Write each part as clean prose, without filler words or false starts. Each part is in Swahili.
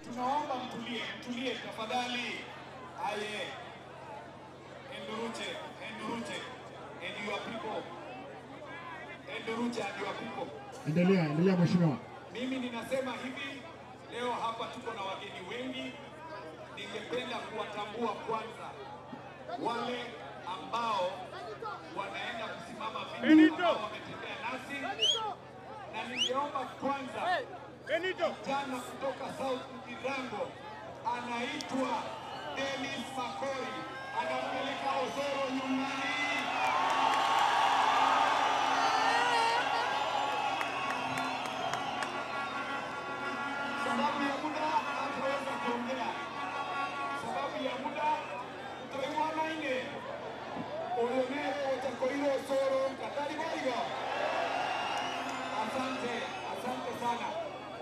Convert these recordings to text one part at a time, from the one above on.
Tunaomba mtulie tafadhali. Aye. Enduruche, and your people. Enduruche and your people. Endelea mheshimiwa. Mimi ninasema hivi, leo hapa tuko na wageni wengi. Ningependa kuwatambua kwanza wale ambao wanaenda kusimama vile ambao wametembea nasi, na ningeomba kwanza jana kutoka South Kirango anaitwa Dennis Makori, anampeleka Osoro nyumbani. Sababu ya muda hataweza kuongea. Sababu ya muda utaiwana ine ulioneo utakoilo Osoro katari barigo. Asante sana.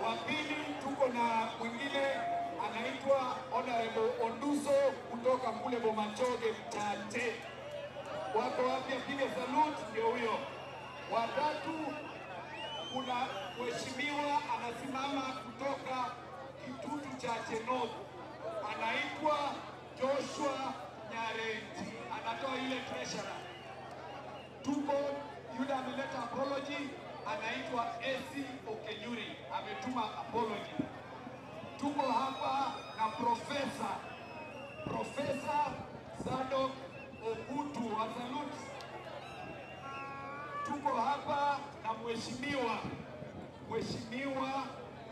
Wa pili tuko na mwingine anaitwa Honorable Onduso kutoka kule Bomachoge Mtate. Wako wapi? Apige salute, ndio huyo. Watatu kuna mheshimiwa anasimama kutoka Kitutu cha North, anaitwa Joshua Nyarenti, anatoa ile treasurer. Tuko yule ameleta apology, anaitwa Esi Okenyuri, ametuma apology. Tuko hapa na Profesa Zadok Ogutu wa salute. Tuko hapa na Mheshimiwa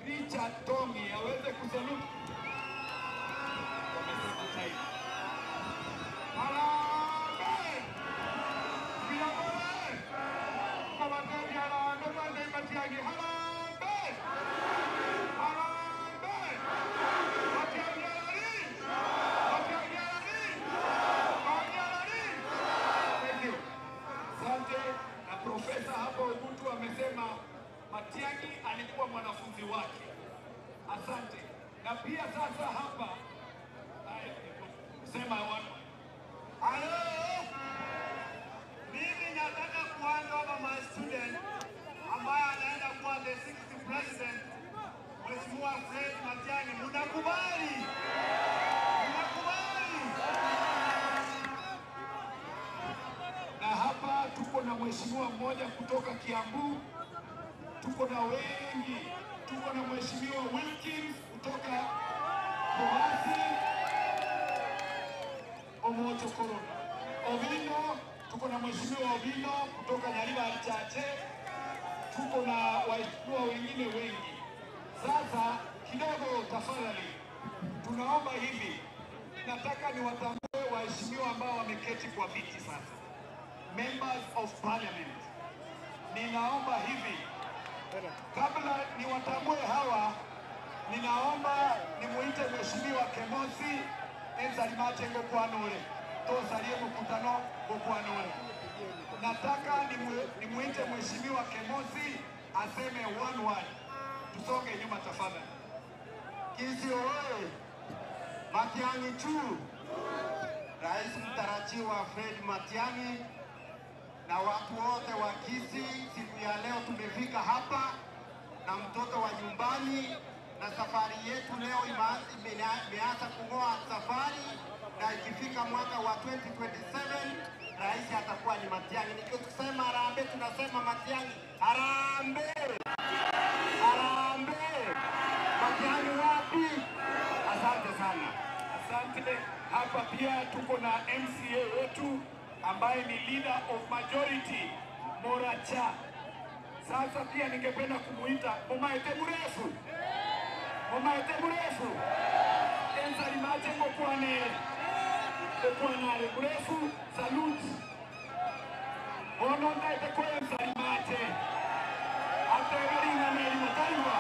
Richard Tongi aweze kusalute. Wamesema time. Harambee! Viongozi! Kama tayari ndio ndio Matiang'i. Harambee! Harambee! Matiang'i! Thank you. Asante. Na profesa hapo Ogutu amesema Matiang'i alikuwa mwanafunzi wake. Asante. Na pia sasa hapa sema wana. Hello. Mimi nataka kuanza kama student ambaye anaenda kuwa the 60th president. Mheshimiwa Fred Matiang'i, mnakubali? Mnakubali? Na hapa tuko na mheshimiwa mmoja kutoka Kiambu. Tuko na wengi. Tuko na Mheshimiwa Wilkins kutoka Bohasi, Omocho Korona. Ovino, tuko na Mheshimiwa Ovino kutoka Nyariba Chache. Tuko na waheshimiwa wengine wengi. Sasa kidogo tafadhali, tunaomba hivi, nataka niwatambue waheshimiwa ambao wameketi kwa viti sasa. Members of Parliament. Ninaomba hivi, kabla niwatambue hawa, ninaomba nimuite Mheshimiwa Kemosi Enzalimate Ngokwanole. Tosalie mkutano Ngokwanole. Nataka nimuite Mheshimiwa Kemosi aseme one word. Tusonge nyuma tafadhali. Kisii oye! Matiang'i tu! Rais mtarajiwa Fred Matiang'i na watu wote wa Kisii, siku ya leo tumefika hapa na mtoto wa nyumbani, na safari yetu leo imeanza kung'oa safari, na ikifika mwaka wa 2027 rais atakuwa ni Matiang'i. Nikisema harambee, tunasema Matiang'i harambee! Harambee! Matiang'i wapi? Asante sana. Asante. Hapa pia tuko na MCA wetu ambaye ni leader of majority Moracha. Sasa pia ningependa kumuita Momaete Murefu. Momaete Murefu. Enzalimate Ngokwanole. Ngokwanole Murefu, salute. Ono ndaite kwa Enzalimate. Ategari na meli motaiwa.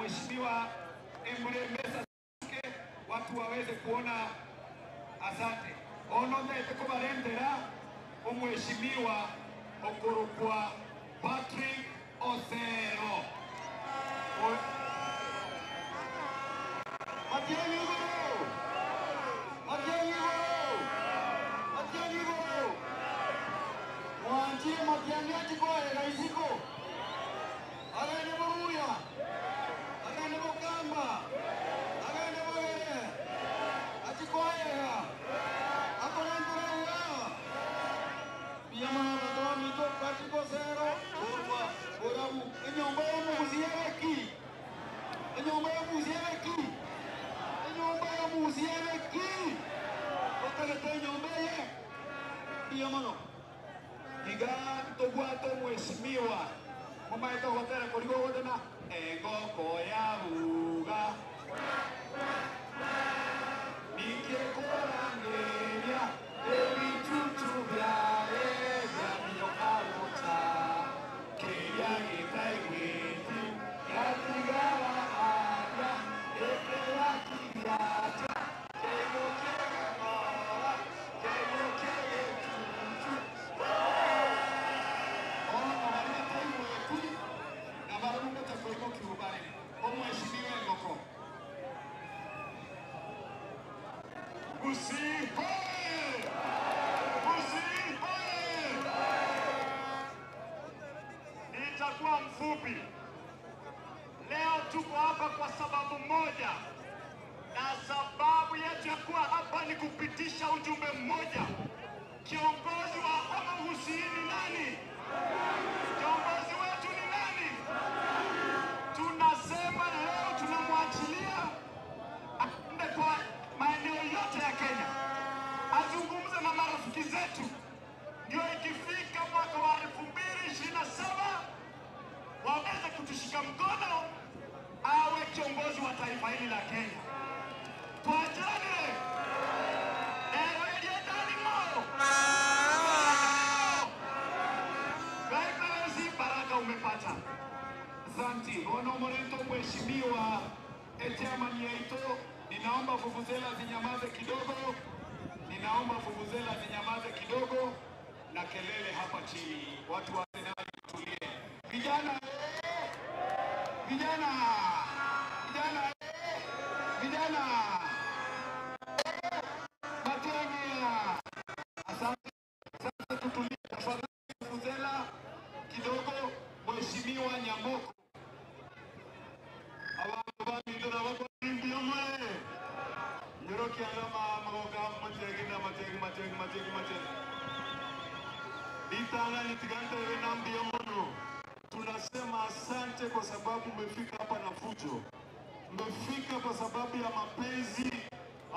mheshimiwa Emurembesa watu waweze kuona. Asante. Ono ndete kubarendera umheshimiwa Okorokwa Patrick Osero. Matiang'i iguru! Matiang'i iguru! Matiang'i iguru! Mwanjie Matiang'i achikoe raisiko. Agane Muruya. Agane Mukamba. Agane Mwere. Achikoe ya. Akonendera ya. Piyama batoa mito Patrick Osero. Orwa. Orabu. Enyomba ya muziyeki. Enyomba ya muziyeki. Enyomba ya muziyeki. Okalete enyomba ye. Piyama no. Iga togwato mheshimiwa. Mama ito hotere korigo hodena. Engoko ya buga. Nike korangeria. Ebi chuchu biare. Yamiyo karota. Keya gitai witi. Yatigara aya. Ekera kiriata. Kego kege mora. Kego kege chuchu. Ono marita iweti. Na barunga takweko kiubare. Omo eshimiwe ngoko. Gusii hoye! Gusii hoye! Nitakuwa mfupi. Leo tuko hapa kwa sababu moja, na sababu yetu ya kuwa hapa ni kupitisha ujumbe mmoja. Kiongozi wa Omo Gusii ni nani? Kiongozi wetu ni nani? Tunasema leo tunamwachilia aende kwa maeneo yote ya Kenya, azungumze na marafiki zetu, ndio ikifika mwaka wa 2027 waweze kutushika mkono, awe kiongozi wa taifa hili la Kenya. Tuachane ewe ndani mo baraka umepata. Asante. Ono Morento mheshimiwa Etiamani Yaito, ninaomba vuvuzela zinyamaze kidogo. Ninaomba vuvuzela zinyamaze kidogo na kelele hapa chini. Watu wa Senali tulie. Vijana! Vijana! Vijana! Vijana! Matiang'i! Asante. Sasa tutulie tafadhali, vuvuzela kidogo. Mheshimiwa Nyamoko. Abantu bamindura bakwimbi omwe. Nyoroki alama magoga mategi. Itanga nitigante nambi omono. Tunasema asante kwa sababu umefika hapa na fujo. Umefika kwa sababu ya mapenzi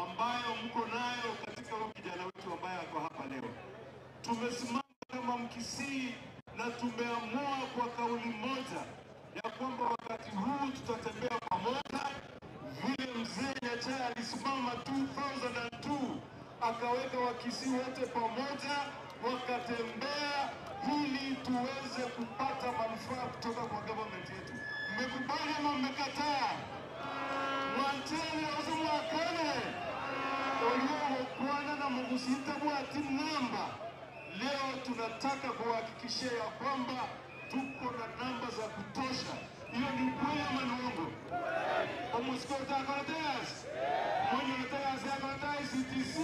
ambayo mko nayo katika huyu kijana wetu ambaye ako hapa leo. Tumesimama kama Mkisii na tumeamua kwa kauli moja ya kwamba wakati huu tutatembea pamoja, vile mzee Nyachae alisimama 2002 akaweka Wakisii wote pamoja, wakatembea ili tuweze kupata manufaa kutoka kwa government yetu. Mmekubali ama mmekataa? Mwantene uzumwakane olio kwana na mugusita bwati namba. Leo tunataka kuhakikishia ya kwamba tuko na namba za kutosha. Hiyo ni kweli ama ni uongo? Omusikota karatasi. Mwenye karatasi ya karatasi CTC.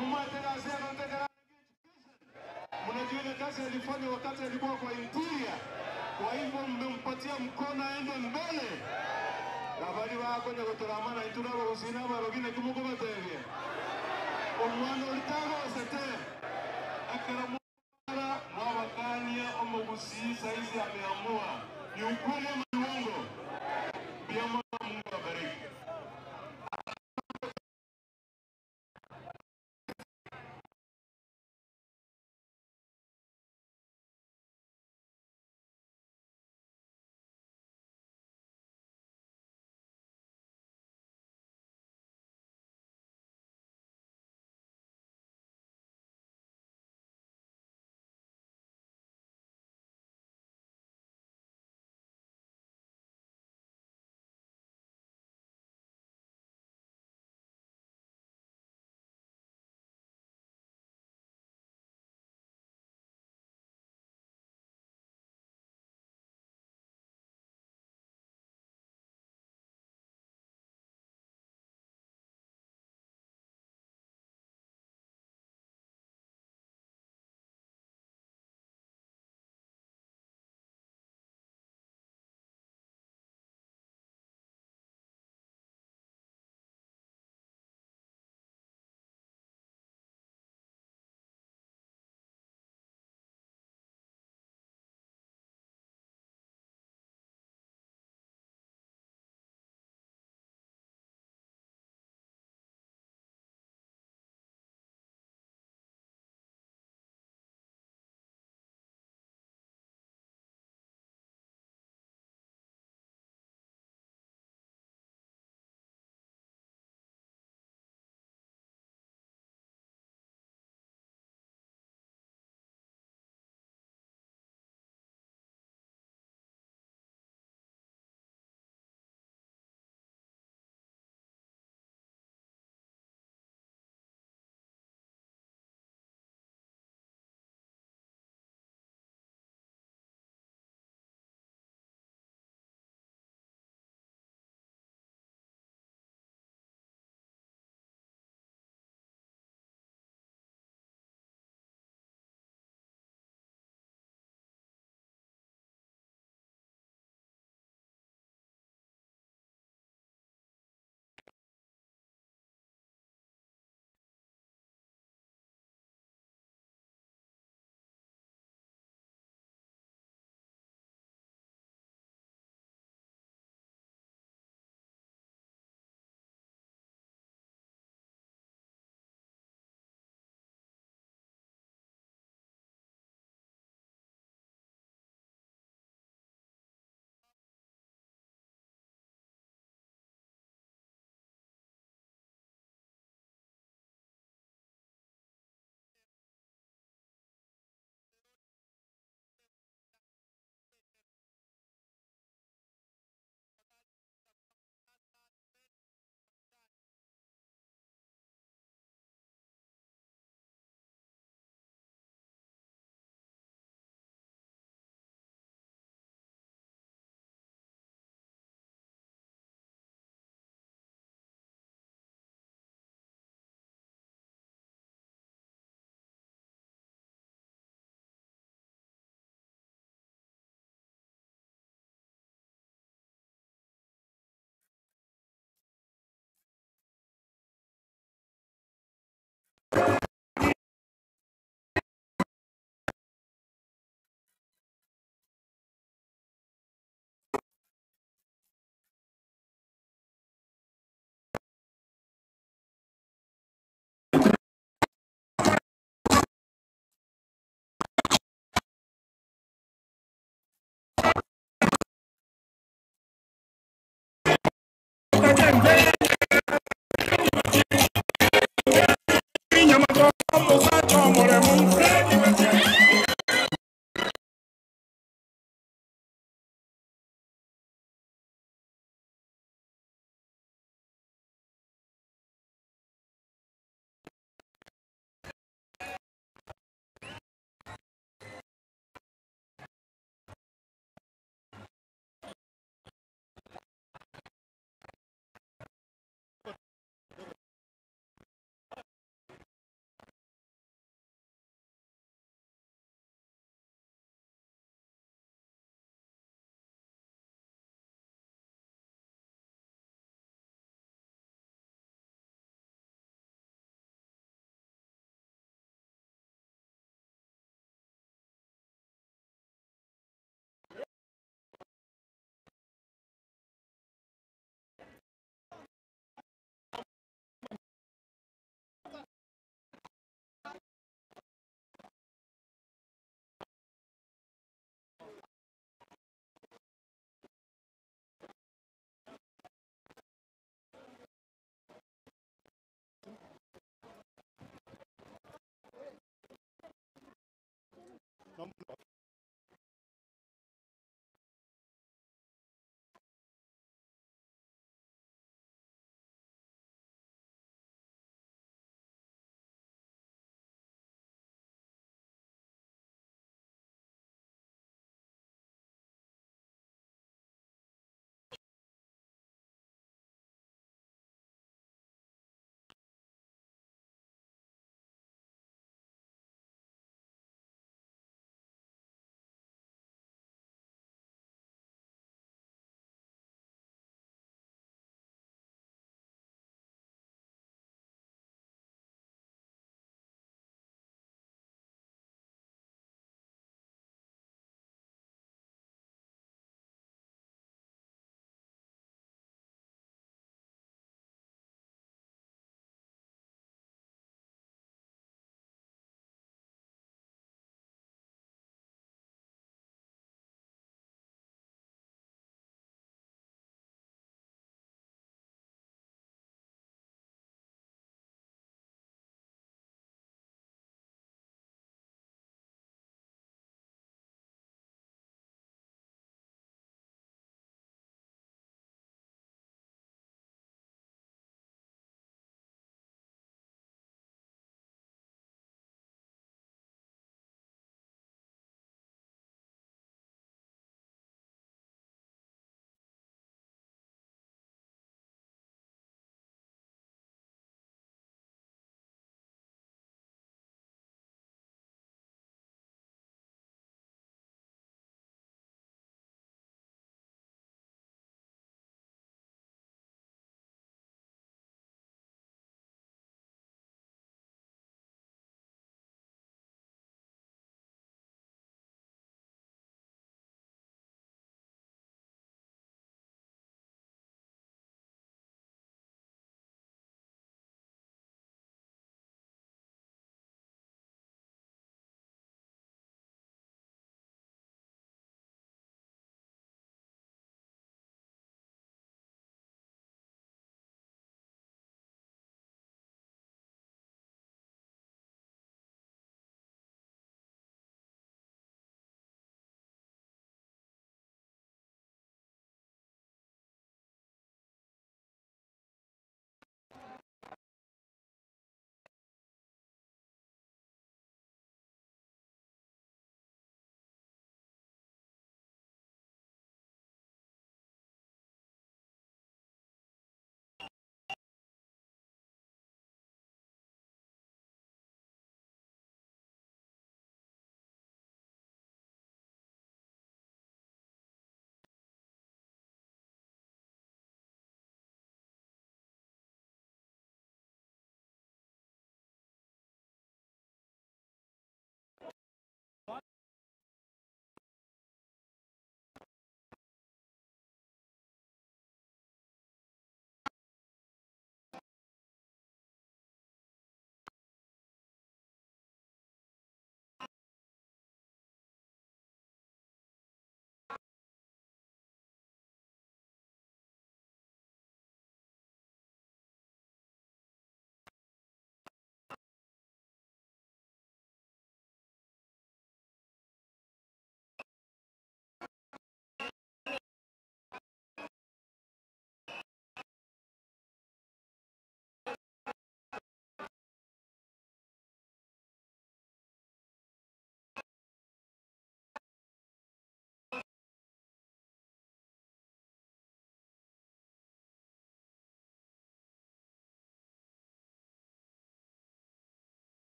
Muma karatasi ya karatasi. Mnajua ile kazi alifanya wakati alikuwa kwa interior. Kwa hivyo mmempatia mkono aende mbele. Abali wako nyo kutoramana iturabo usina barogine kumuko materia. Omwana olitago sete. Akaramura mwabakania Omo Gusii saizi ameamua. Ni ukweli ama ni uongo? Mungu abariki.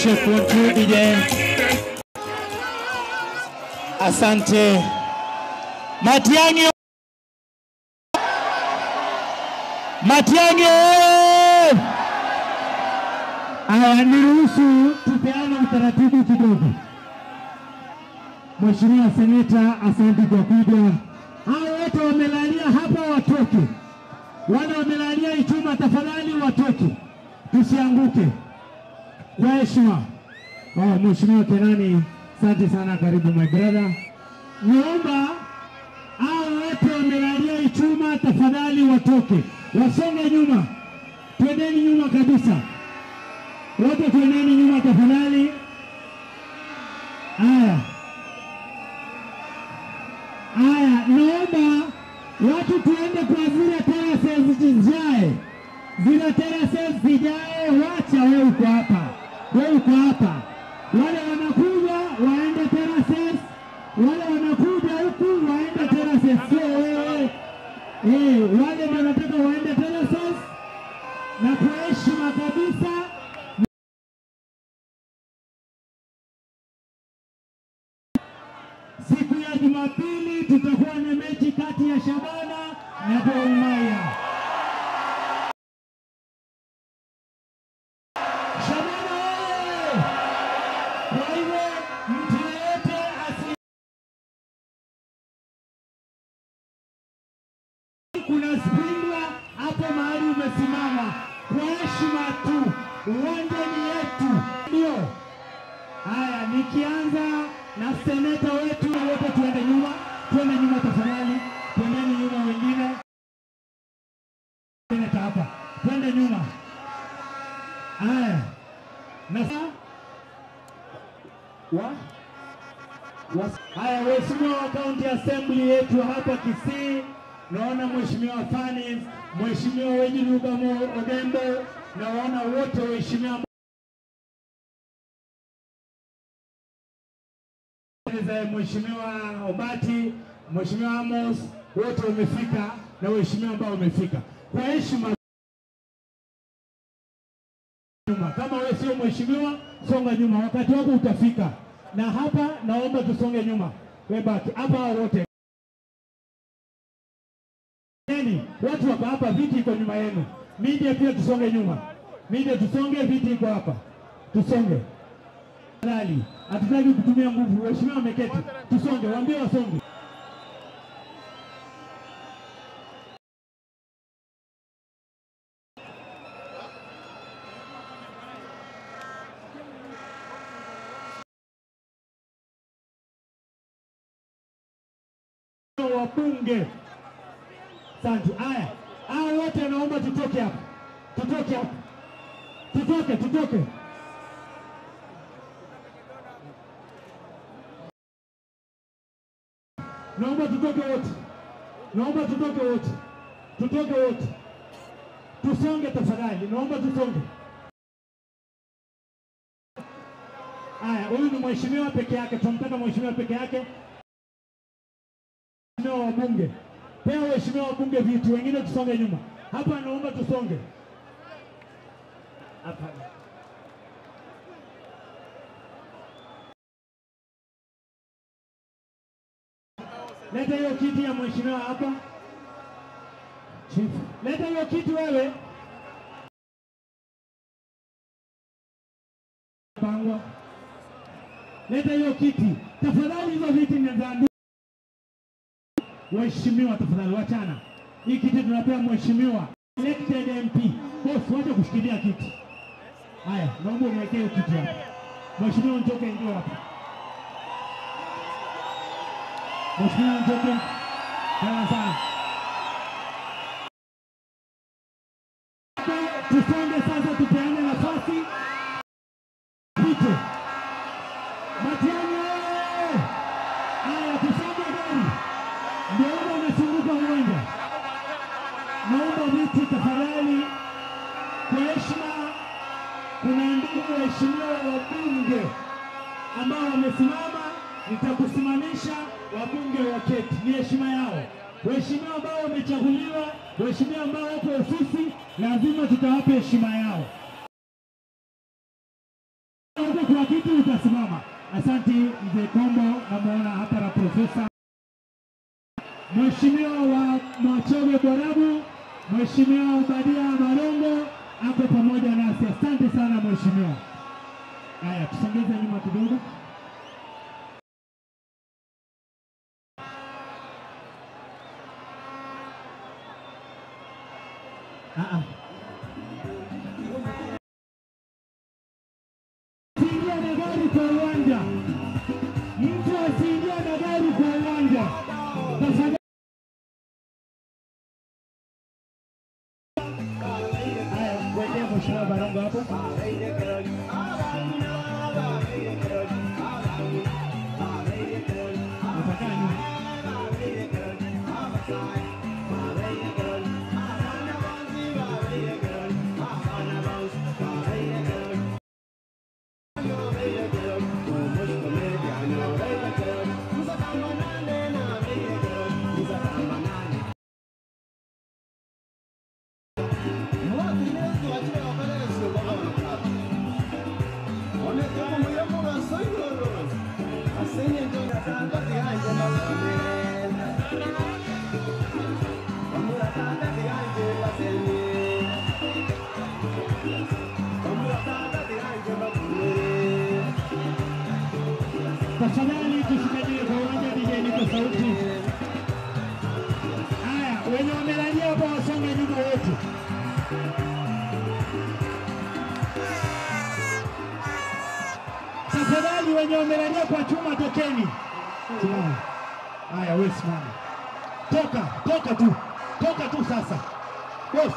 Check 1 2 DJ. Asante. Matiang'i. Matiang'i. Niruhusu tupeane utaratibu kidogo. Mheshimiwa Seneta, asante kwa kuja. Hao wote wamelalia hapa watoke. Wale wamelalia Ichuma tafadhali watoke. Tusianguke. Kwa heshima. Mheshimiwa Kenani, asante sana, karibu my brother. Naomba hao wote wamelalia Ichuma tafadhali watoke. Wasonge nyuma. Twendeni nyuma kabisa. Wote twendeni nyuma tafadhali. Haya, naomba watu tuende kwa zile terraces zijae. Zile terraces zijae, wacha wewe uko hapa. Wewe uko hapa. Wale wanakuja waende terraces. Wale wanakuja huku waende terraces. Sio wewe. Wale ndio wanataka waende terraces. Na kwa heshima kabisa, siku ya Jumapili tutakuwa na mechi kati ya Shabana na Gor Mahia. Shabana wewe! Kwa hivyo mtu yeyote kuna sprinkler hapo mahali umesimama. Kwa heshima tu, uwanja ni yetu. Ndio. Haya, nikianza na seneta wetu, wote tuende nyuma tafadhali. Twendeni nyuma wengine. Seneta hapa. Twende nyuma. Haya. Haya, waheshimiwa wa County Assembly yetu hapa Kisii, naona Mheshimiwa Fanis, Mheshimiwa Wejilugamo Odembo, naona wote waheshimiwa Mheshimiwa Obati, Mheshimiwa Amos, wote wamefika na waheshimiwa ambao wamefika. Kwa heshima nyuma. Kama wewe sio mheshimiwa, songa nyuma, wakati wako utafika. Na hapa naomba tusonge nyuma. Wewe baki hapa wote. Watu wako hapa, viti iko nyuma yenu. Media pia tusonge nyuma. Media tusonge, viti iko hapa. Tusonge. Halali. Hatutaki kutumia nguvu. Waheshimiwa wameketi. Tusonge, waambie wasonge. Wabunge. Asante. Haya. Hao wote naomba tutoke hapa. Tutoke hapa. Tutoke. Naomba tutoke wote. Naomba tutoke wote. Tutoke wote. Tusonge tafadhali. Naomba tusonge. Haya, huyu ni mheshimiwa peke yake. Tunamtaka mheshimiwa peke yake. Mheshimiwa wabunge. Pea waheshimiwa wabunge vitu, wengine tusonge nyuma. Hapa naomba tusonge. Hapa. Leta hiyo kiti ya mheshimiwa hapa. Chief. Leta hiyo kiti wewe. Pangwa. Leta hiyo kiti. Tafadhali hizo viti ni za waheshimiwa, tafadhali wachana. Hii kiti tunapewa mheshimiwa elected MP. Boss, wacha kushikilia kiti. Haya, naomba uniwekee hiyo kiti hapa. Mheshimiwa Njoke ndio hapa. Mheshimiwa Njoke. Sana. Tusonge sasa, tupeane nafasi. Pite. Matiang'i. Haya, tusonge gari. Ndio unasunguka uwanja. Naomba viti tafadhali. Kwa heshima, kuna ndugu waheshimiwa wabunge ambao wamesimama, nitakusimamisha wabunge waketi. Ni heshima yao. Waheshimiwa ambao wamechaguliwa, waheshimiwa ambao wako ofisi, lazima tutawape heshima yao. Kwa kitu utasimama. Asante mzee Kombo, namuona hapa na profesa. Mheshimiwa wa Machoge Borabu, Mheshimiwa Ubadia Marongo ako pamoja nasi. Asante sana mheshimiwa. Haya, tusongeze nyuma kidogo. Siingia na gari kwa uwanja. Mtu asiingia na gari kwa uwanja. Tafadhali. Haya, kwendea mheshimiwa Barongo hapo. Utakaa nyuma. Tafadhali tusikajie kwa uwanja, DJ niko sauti. Haya, wenye wamelalia hapa wasonge nyuma wote. Tafadhali wenye wamelalia kwa chuma tokeni. Haya, wewe simama. Toka tu sasa. Boss.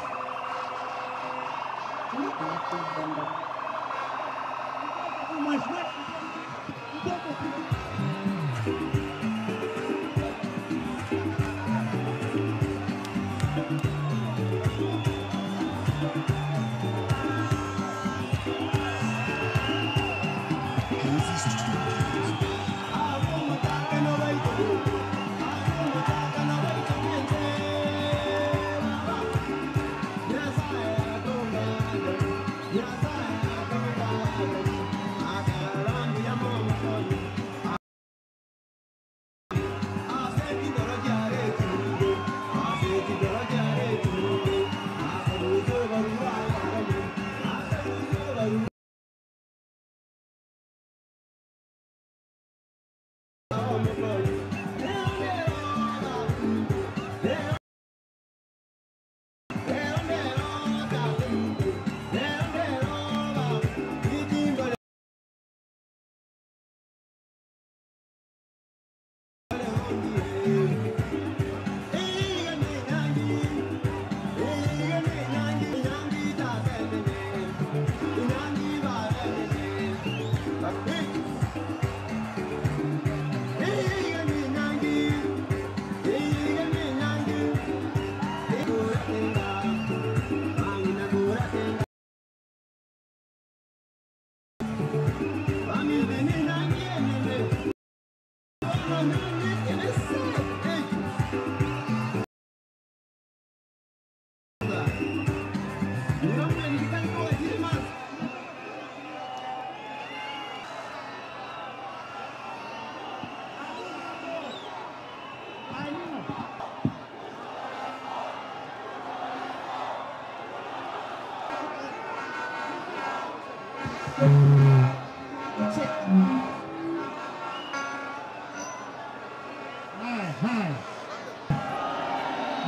Hai.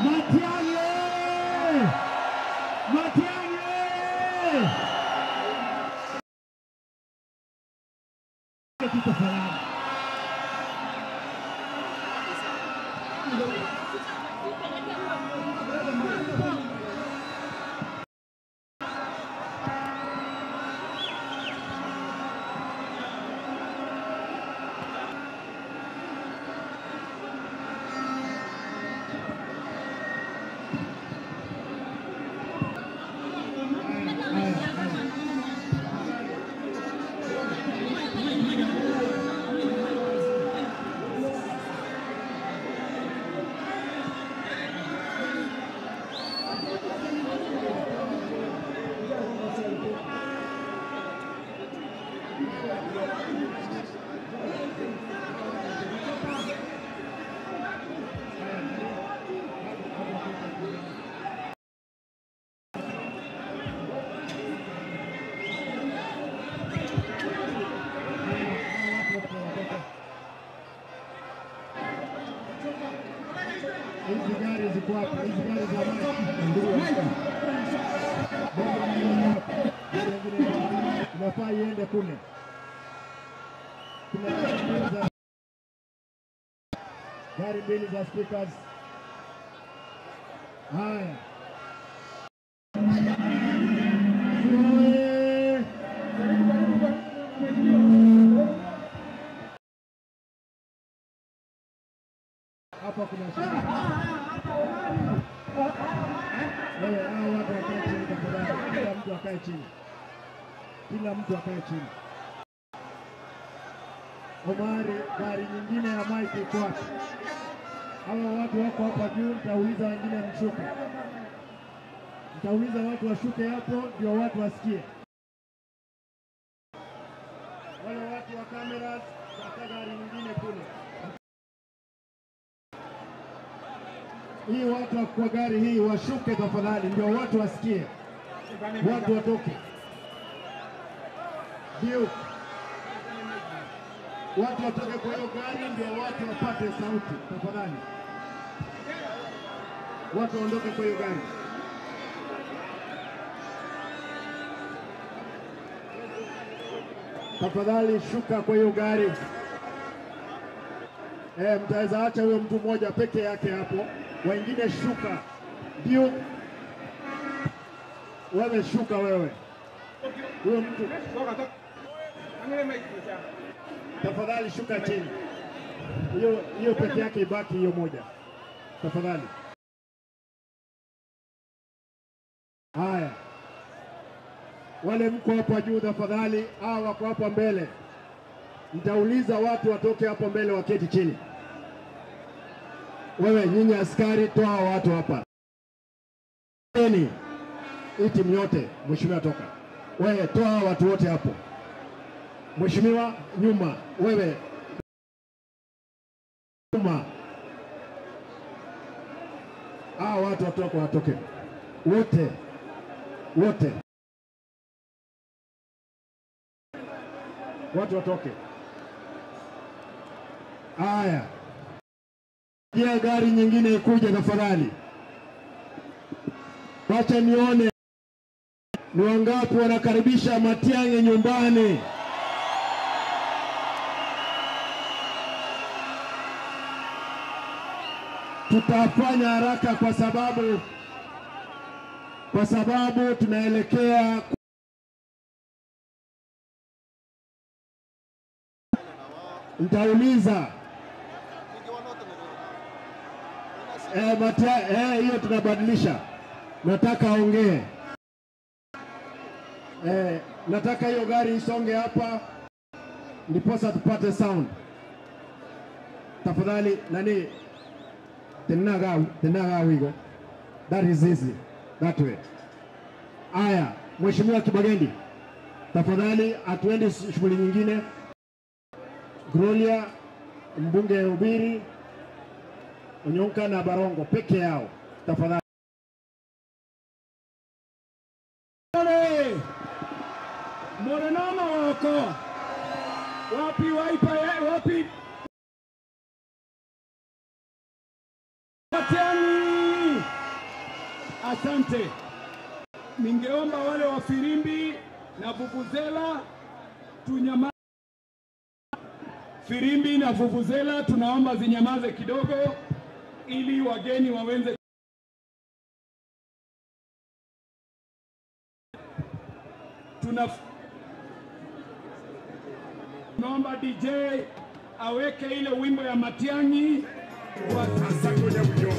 Matiang'i! Matiang'i! Kita salam. Hizi gari ziko hapa, hizi gari za inafaa iende kule. Kuna gari mbili za speakers. Haya. Hapa kuna shida. Wewe hao watu wakae chini tafadhali. Kila mtu akae chini. Kila mtu akae chini. Omari, gari nyingine ya Mike iko wapi? Hawa watu wako hapa juu, nitauliza wengine mshuke. Nitauliza watu washuke hapo ndio watu wasikie. Wale watu wa cameras, kwa gari nyingine kule. Hii watu kwa gari hii washuke tafadhali ndio watu wasikie. Watu watoke. Ndio. Watu watoke kwa hiyo gari ndio watu wapate sauti tafadhali. Watu waondoke kwa hiyo gari. Tafadhali shuka kwa hiyo gari. Mtaweza acha huyo mtu mmoja peke yake hapo. Wengine shuka. Ndio. Wewe shuka wewe. Huyo mtu. Tafadhali shuka chini. Hiyo peke yake ibaki hiyo moja. Tafadhali. Haya. Wale mko hapa juu tafadhali, hao wako hapa mbele. Nitauliza watu watoke hapo mbele waketi chini. Wewe nyinyi askari toa watu hapa. Hii timu yote, mheshimiwa toka. Wewe toa watu wote hapo. Mheshimiwa nyuma, wewe nyuma. Watu watoke. Wote. Watu watoke. Haya. Pia gari nyingine ikuje tafadhali. Wacha nione ni wangapi wanakaribisha Matiang'i nyumbani. Tutafanya haraka kwa sababu tunaelekea nitauliza hiyo tunabadilisha. Nataka aongee. Nataka hiyo gari isonge hapa ndiposa tupate sound. Tafadhali nani tenaga wigo. That is easy. That way. Aya, Mheshimiwa Kibagendi. Tafadhali atuende shughuli nyingine. Gloria, mbunge Ubiri, Onyonka na Barongo peke yao. Tafadhali. Morenoma. moko. Wapi Wiper? Wapi Matiang'i? Asante. Ningeomba wale wa firimbi na vuvuzela tunyamaze. Firimbi na vuvuzela tunaomba zinyamaze kidogo ili wageni waweze. Tunaomba DJ aweke ile wimbo ya Matiang'i kwa sasa kuja kujomba.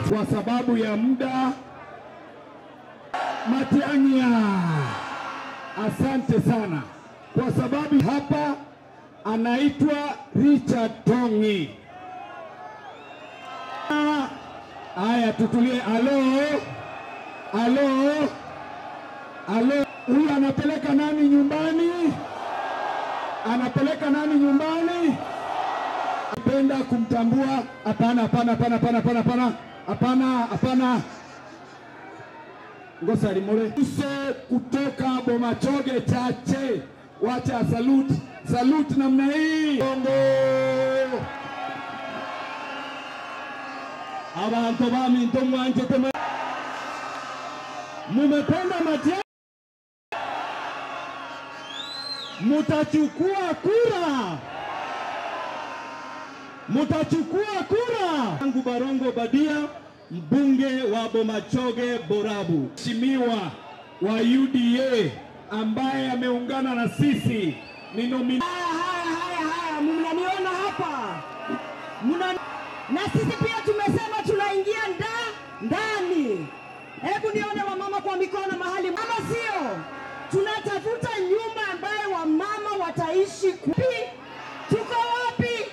Kwa sababu ya muda, Matiang'i, asante sana. Kwa sababu hapa anaitwa Richard Tongi. Haya, tutulie. Alo. Huyu anapeleka nani nyumbani? Napenda kumtambua. Hapana. Ngosa limole. Uso kutoka Bomachoge Chache. Wacha salute namna hii. Bongo. Abantu bami ntomo anje tema. Mumependa Matiang'i? Mutachukua kura. Tangu Barongo Badia, mbunge wa Bomachoge Borabu, mheshimiwa wa UDA ambaye ameungana na sisi ni nomina. Haya, mnaniona hapa? Na sisi pia tumesema tunaingia ndani. Hebu nione wamama kwa mikono mahali. Mama sio. Tunatafuta nyumba ambayo wamama wataishi. Tuko wapi?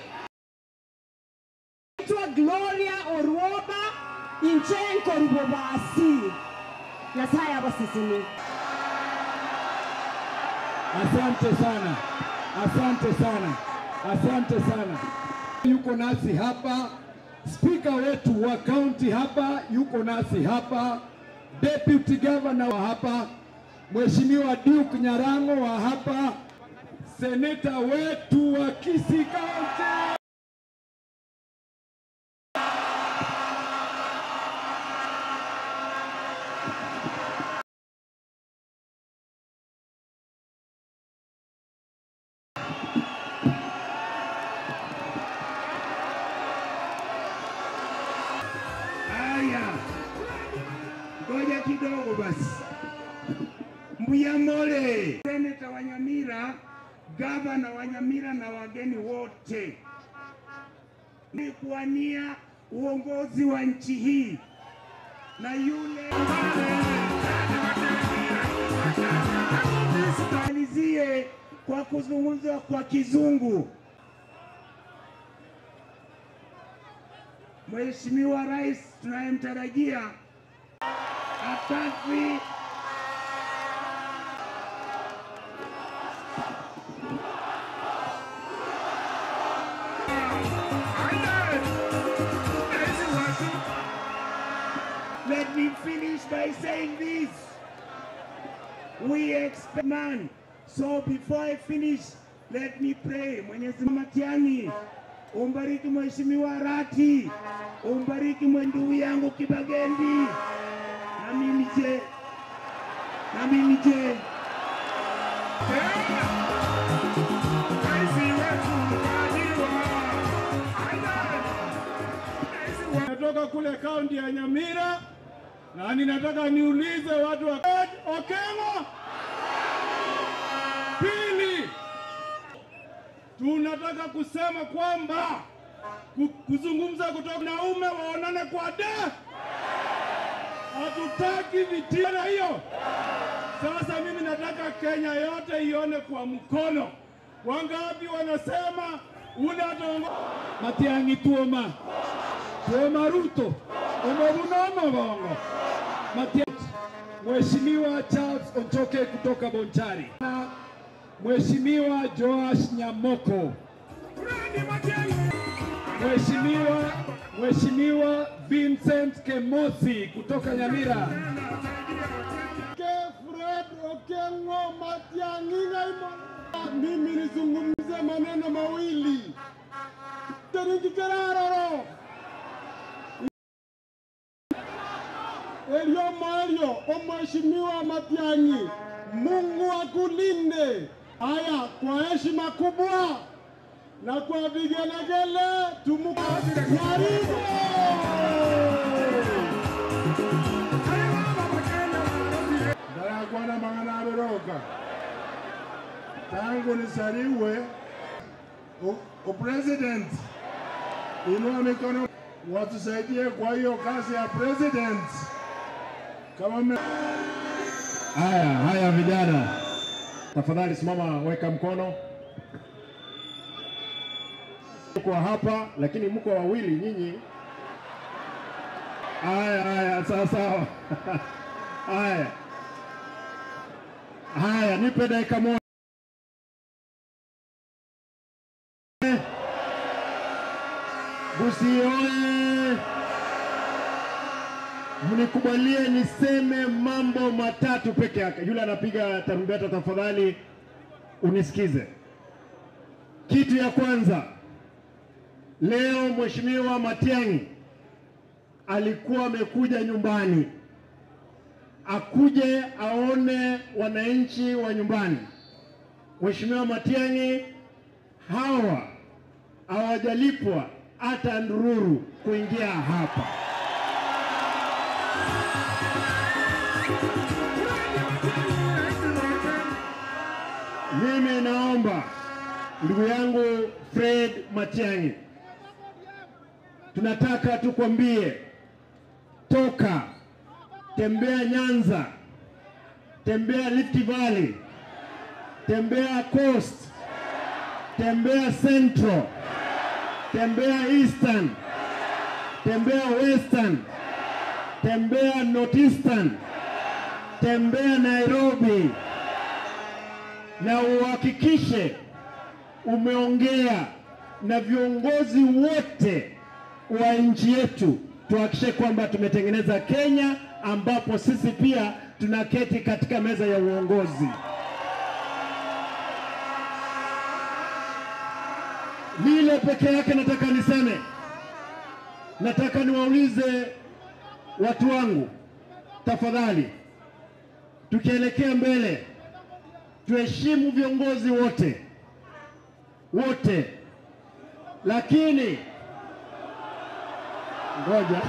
Tuwa Gloria Orwoba Inchenko Rubobasi. Nasaya basisini. Asante sana. Yuko nasi hapa. Speaker wetu wa county hapa yuko nasi hapa. Deputy Governor wa hapa. Mheshimiwa Duke Nyarango wa hapa. Senator wetu wa Kisii County. Ngoja kidogo basi. Mbuyamole, Seneta wa Nyamira, Gavana wa Nyamira na wageni wote, ni kuwania uongozi wa nchi hii na yule malizie kwa kuzungumza kwa Kizungu. Mheshimiwa Rais tunayemtarajia Asante. Let me finish by saying this. We expect man. So before I finish, let me pray. Mwenyezi Mungu Matiang'i, umbariki Mheshimiwa Rati, umbariki ndugu yangu Kibagendi. Na mimi je. Natoka kule kaunti ya Nyamira na ninataka niulize watu wa Okengo. Pili, tunataka kusema kwamba kuzungumza kutoka naume waonane kwa hatutaki vitina hiyo. Sasa mimi nataka Kenya yote ione kwa mkono. Wangapi wanasema ule ataongoza Matiang'i tuoma Ruto umevunoma bongo Matiang'i. Mheshimiwa Charles Onchoke kutoka Bonchari, Mheshimiwa Joash Nyamoko Mheshimiwa Vincent Kemosi kutoka Nyamira. Fred Okengo Matiang'i. Mimi nizungumze maneno mawili. Terinikikeraro. Elio Mario, Mheshimiwa Matiang'i, Mungu akulinde. Haya, kwa heshima kubwa na kwa vigelegele karibu. Bwana Mangana Beroka. Tangu nisaliwe o president. Inua mikono watusaidie kwa hiyo kazi ya president. Kama Haya vijana. Tafadhali simama, weka mkono. Kwa hapa lakini mko wawili nyinyi. Haya sawa. Haya, nipe dakika moja. Busia oye! Mnikubalie niseme mambo matatu peke yake. Yule anapiga tarumbeta, tafadhali unisikize. Kitu ya kwanza, leo Mheshimiwa Matiang'i alikuwa amekuja nyumbani, akuje aone wananchi wa nyumbani. Mheshimiwa Matiang'i hawa hawajalipwa hata ndururu kuingia hapa. Mimi naomba ndugu yangu Fred Matiang'i, tunataka tukwambie, toka, tembea Nyanza, tembea Rift Valley, tembea Coast, tembea Central, tembea Eastern, tembea Western, tembea Northeastern, tembea Nairobi, na uhakikishe umeongea na viongozi wote wa nchi yetu, tuhakikishe kwamba tumetengeneza Kenya ambapo sisi pia tunaketi katika meza ya uongozi. Lile peke yake nataka niseme. Nataka niwaulize watu wangu, tafadhali, tukielekea mbele, tuheshimu viongozi wote, lakini ngoja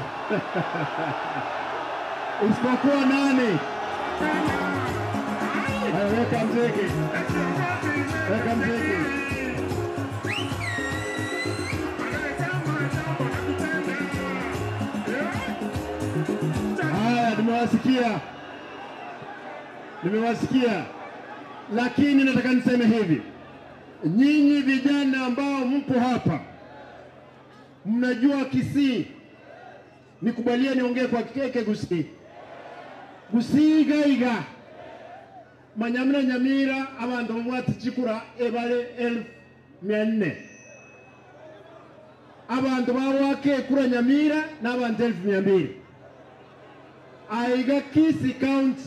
isipokuwa nani? Weka mziki. Haya, nimewasikia, lakini nataka niseme hivi. Nyinyi vijana ambao mpo hapa, mnajua Kisii, nikubalie niongee kwa kike Gusii. Gusii gaiga manyamira Nyamira abantu bamwati chikura ebale 1400. Abantu bawake kura Nyamira n'abantu 1200. Aiga Kisii County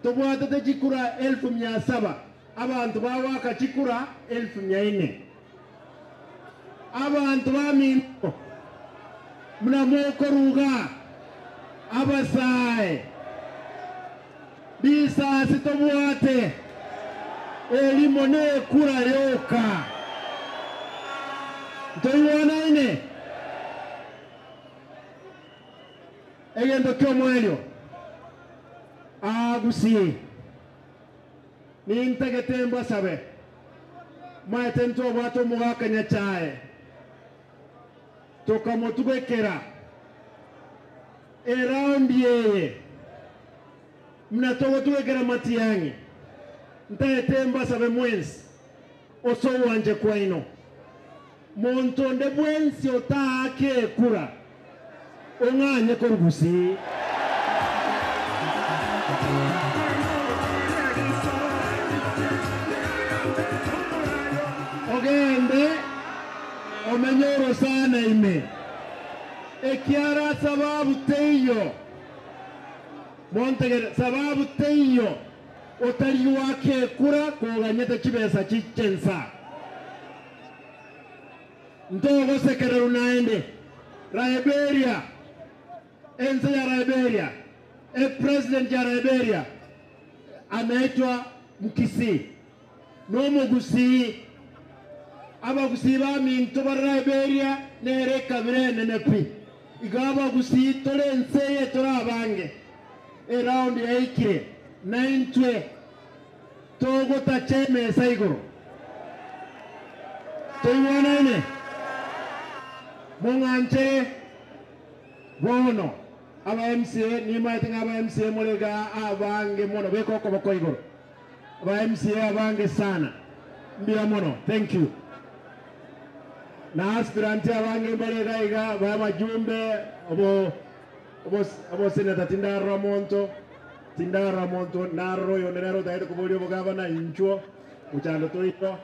tobwate chikura 1700. Abantu bawaka chikura 1400. Abantu baminto mnamoko ruga abasaye bisasi tobwate elimo ne kura yoka ntoiwana ine egendo kyomwelyo Gusii nintegetemba sabe maete ntobwate omugaka Nyachae tokamotubekera eraundi yeye mnatoka tuwekera Matiang'i ntaetemba sabe mwensi oso wanje kwa ino montonde mwensi otake kura onganye korugusi ogende omenyoro sana montegere sababu teyo otari wake kura kuganyete kibesa chichensa ndogo sekere unaende Liberia enzi ya Liberia president ya Liberia anaitwa Mkisi no Mugusi abagusi ba minto ba Liberia nere kabire nenepi igaba gusi tole nseye tora bange round ya ikire 9 togo tacheme saigoro toiwana ine monganche bono aba MCA ni maitenga aba MCA molega abange mono bekoko bakoigoro aba MCA abange sana mbia mono thank you na aspiranti abange balega iga ba majumbe obo senata Tindara Monto narro yo nero da ko bolio bogava na incho uchando toito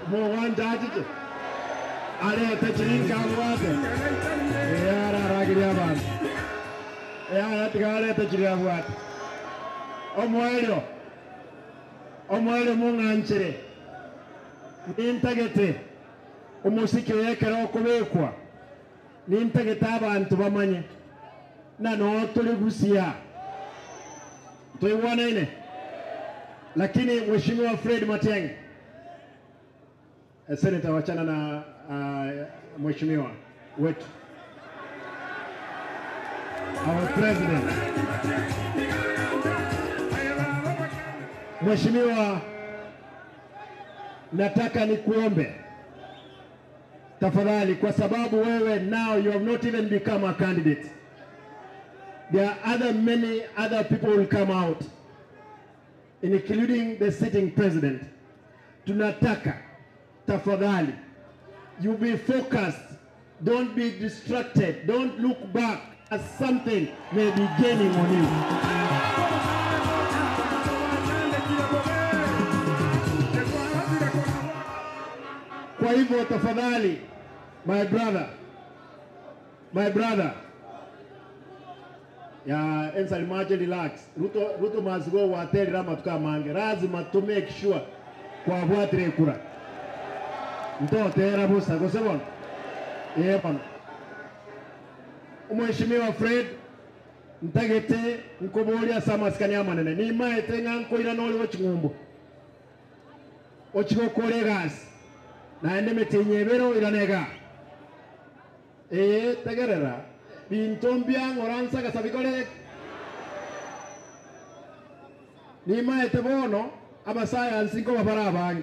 mo wanja aje ale tachirin kawate yara ragiria ban ya tigale tachiria wat omoelo monganchere nintagete umusiki yekera okubekwa nintagete abantu bamanye na no tuli gusia toiwana ine lakini mheshimiwa Fred Matiang'i senator wachana na mheshimiwa wetu our president mheshimiwa nataka nikuombe tafadhali kwa sababu wewe now you have not even become a candidate. There are many other people will come out, including the sitting president. Tunataka, tafadhali, you be focused, don't be distracted, don't look back as something may be gaining on you. Kwa hivyo tafadhali, my brother, ya ensali maje relax ruto mazigo wateri rama tukamange lazima to make sure kwa bwatire kura nto tera busa gosebon yepon umheshimiwa Fred ntagete nkobolia samaskani amanene ni maete ngankoira noli wachingumbu ochigokore gas na ende metinyebero iranega tegerera bintombia ngoransa kasabikole ni maete bono abasaya nsinko babara bangi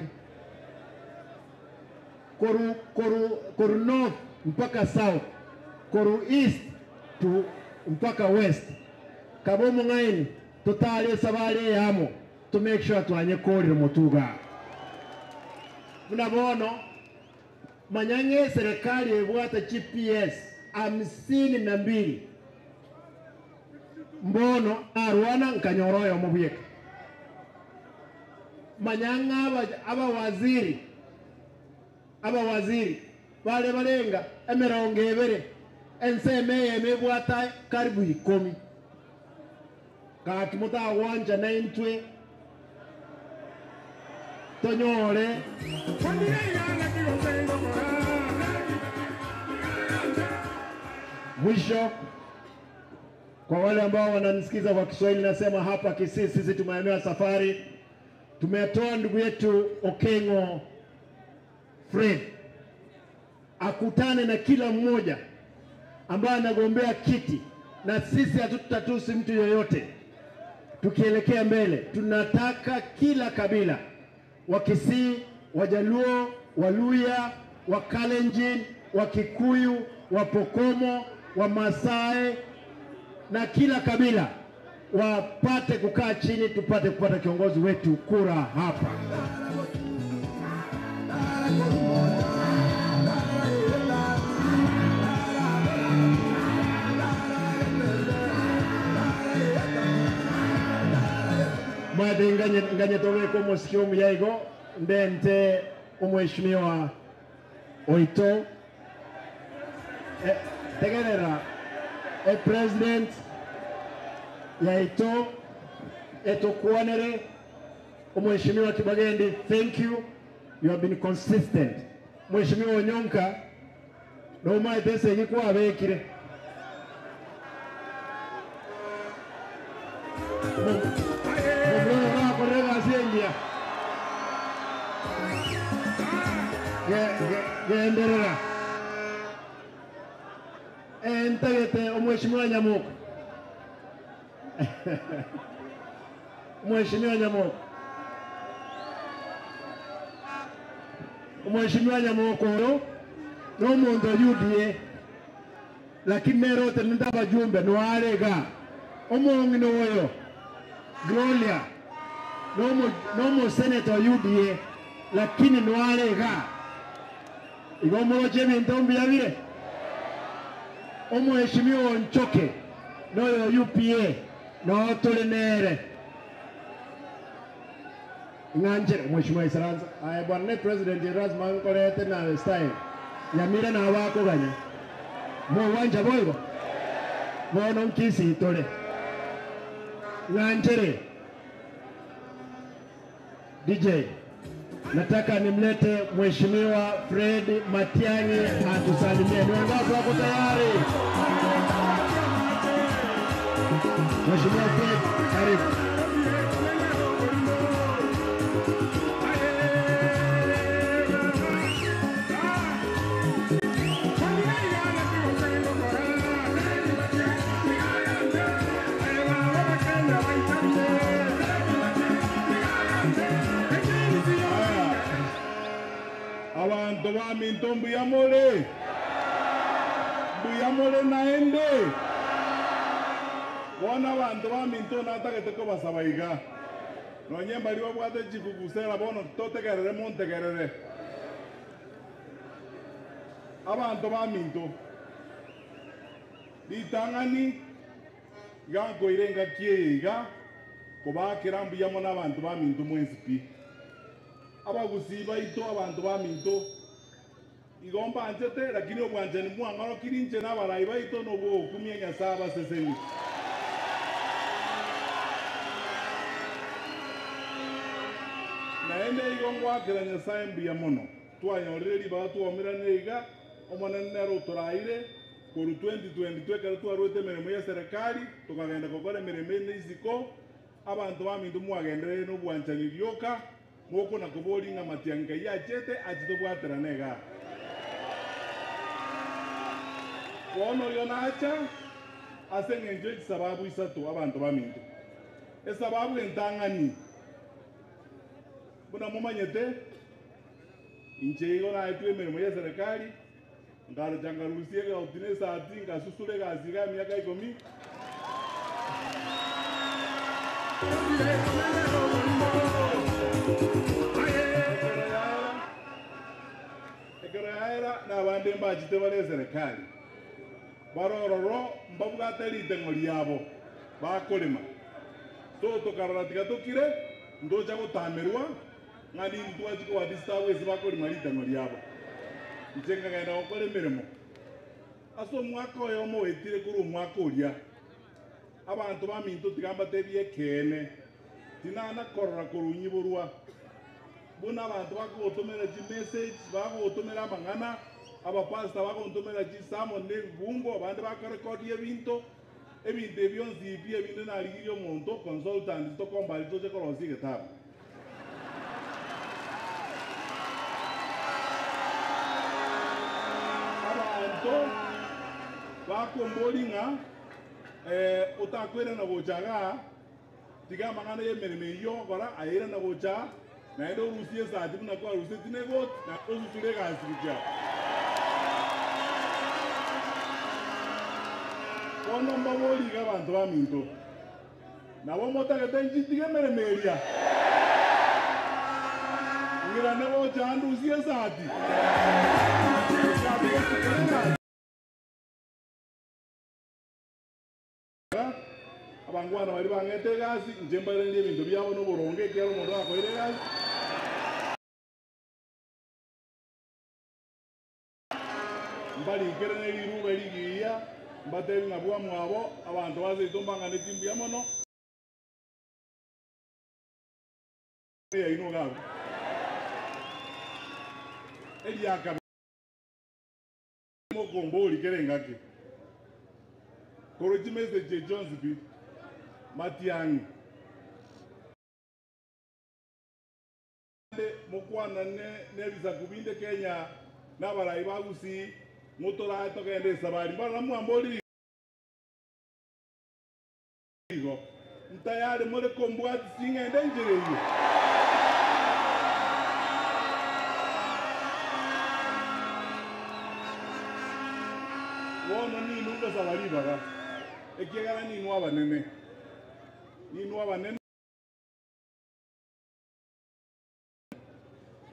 koru north mpaka south koru east to mpaka west kabomo ngaini totale sabale yamo to make sure tuanye kodi motuga mnabono manyange serikali ebwata GPS 52 mbono arwana nkanyoroyo mubiyeka manyanga aba waziri bale balenga emerongo ebere enseme emebwata karibu 10 kakimuta wanja 9 tonyore mwisho kwa wale ambao wananisikiza kwa Kiswahili nasema hapa Kisii sisi tumeamua safari tumetoa ndugu yetu Okengo Fred akutane na kila mmoja ambaye anagombea kiti na sisi hatutatusi mtu yoyote tukielekea mbele tunataka kila kabila wa Kisii, Wajaluo, Waluya, Wakalenjin, Wakikuyu, Wapokomo, Wamasai na kila kabila wapate kukaa chini tupate kupata kiongozi wetu kura hapa. Made nganye towe ko mosikio muyaigo ndente umheshimiwa Oito tegerera president yaito etokuonere Mheshimiwa Kibagendi, thank you. You have been consistent. Mheshimiwa Onyonka no maitese igikwa abekire genderera entagete Mheshimiwa Nyamuko Mheshimiwa Nyamuko Mheshimiwa Nyamuko no muntu UDA lakini merote ndaba jumbe no arega omongi no oyo Gloria no senator UDA lakini no arega igomo jemi ndombi yabire Mheshimiwa Nchoke no yo UPA no tolenere nganje Mheshimiwa Isaranza ay bwana president Erasmus Nkorete na style nyamira na wako ganya mo wanja boygo bono nkisi tole nganje DJ nataka nimlete Mheshimiwa Fred Matiang'i atusalimie. Ni wangapi wako tayari? Mheshimiwa Fred, karibu. Abantu bami ntombi yamole naende bona abantu bami ntona taketeko basabaiga nonyemba liwa bwate chikugusera bono totegerere montegerere abantu bami nto litangani gango irenga kieiga kubakira mbiyamo n'abantu bami nto mwensipi abagusiba ito abantu baminto igomba anjete lakini obwanjani mwangaro kirinje n'abarayi baito nobo kumye nyasaba seseni naende igongo akira nyasaye mbiya mono twanyorere liba tuomera neiga omonene ruturaire koru 2020 twekera twarwete mirimo ya serikali tukagenda gukora mirimo n'iziko abantu baminto mwagenderere n'obwanjani ryoka moko na kuboli nga Matiang'i yachete atitobwatera nega wono yonacha asengenje sababu isatu abantu baminto esababu entangani buna mumanyete inche igona etwe mirimo ya serikali ngalo jangarusie ga utine saati ngasusule ga ziga miaka 10 Ekeraera na bande mbajite bale serikali barororo mbabugate litengo lyabo bakolema so tokararatika tokire ndoja gutamerwa ngani ntwajiko wadistawe zibakolema litengo lyabo njenga gaenda gukora emirimo aso mwaka oyo mowetire kuri umwaka uria abantu baminto tigamba tebie kene tinana korora kurunyiburwa buna abantu bakugotomera ji message bakugotomera amang'ana abapasta bakugotomera ji sermon n'ebibungo abandi bakarekodi ebinto ebyonzibi ebintu narigirie omonto consultant tokombali toche korosia egetabu abantu bakombori ng'a utakwira na gochaga tiga mang'ana y'emirimo iyo kora aira na gocha naende orusie sati buna kwa rusie tinegot na osusure gasirikia kono mbaboriga abantu baminto nabo motagete nchitige emirimo eria ngira ne gocha ndusie sati abangwana bari bangete gasi njembare n'ibintu byabo n'uburonge cyaro umuntu akoire gasi mbali kerene liruba ligiya mbateli na bwa mwabo abantu bazitombanga netimbi yamono ya ino gabo eliaka mo gomboli kerengaki koroji message Jones bi Matiang'i mukwana ne biza kubinde Kenya n'abarayi bagusi mutora tokende sabari mbara mwamboli go ntayari muri kombwati singende njireyo wono ni nuko sabari baga ekigara ni nwaba nene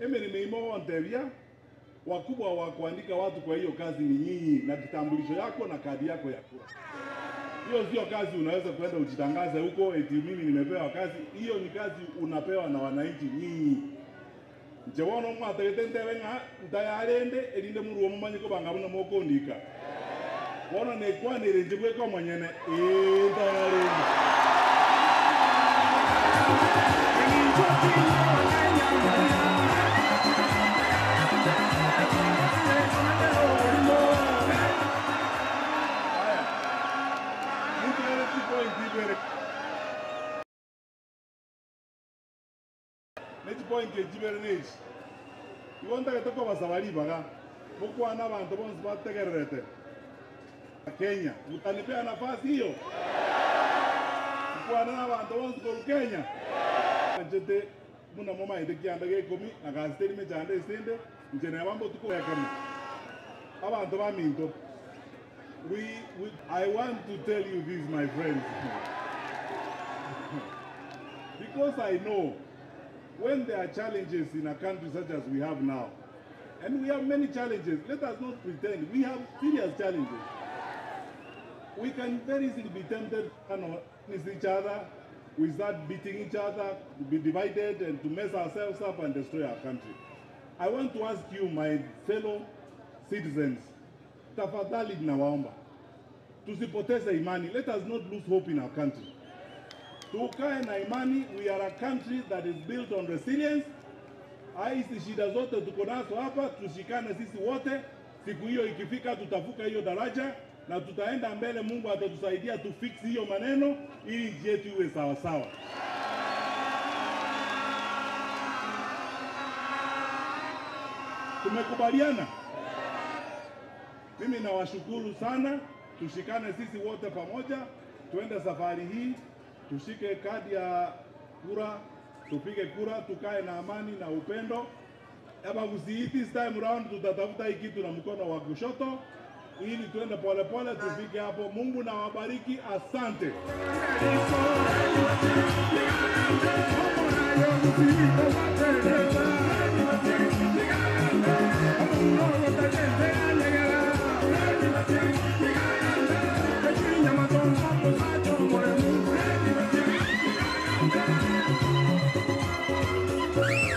Emirimo wantevia wakubwa wa kuandika watu kwa hiyo kazi ni nyinyi na kitambulisho yako na kadi yako ya kura. Hiyo sio kazi unaweza kwenda ujitangaze huko eti mimi nimepewa kazi. Hiyo ni kazi unapewa na wananchi nyinyi. Njewono mwatetenterenga ntayarende elinde muruo mumanyiko bangabona mokondika. Wona ne kwanire njibwe ko manyene ntayarende. Next point is Jibernej. You want to talk about Savali Baga? Mukwana abantu bonse bategerete. Kenya, utanipea nafasi hiyo. Mukwana abantu bonse kwa Kenya. Njete muna mama idekiandage komi agasteri me chande stende njene bambo tuko yakama. Abantu baminto. I want to tell you this, my friends. Because I know when there are challenges in a country such as we have now, and we have many challenges, let us not pretend we have serious challenges. We can very easily be tempted to against each other, we start beating each other, to be divided and to mess ourselves up and destroy our country. I want to ask you, my fellow citizens, tafadhali nawaomba, tusipoteze imani. Let us not lose hope in our country. Tukae na imani, we are a country that is built on resilience. Hizi shida zote tuko nazo hapa, tushikane sisi wote. Siku hiyo ikifika tutavuka hiyo daraja na tutaenda mbele. Mungu atatusaidia tufix hiyo maneno ili nchi yetu iwe sawa sawa. Tumekubaliana? Mimi nawashukuru sana, tushikane sisi wote pamoja, tuende safari hii, tushike kadi ya kura, tupige kura, tukae na amani na upendo. Eba this time round tutatafuta hii kitu na mkono wa kushoto ili tuende pole pole tufike hapo. Mungu na wabariki, asante. Thank you.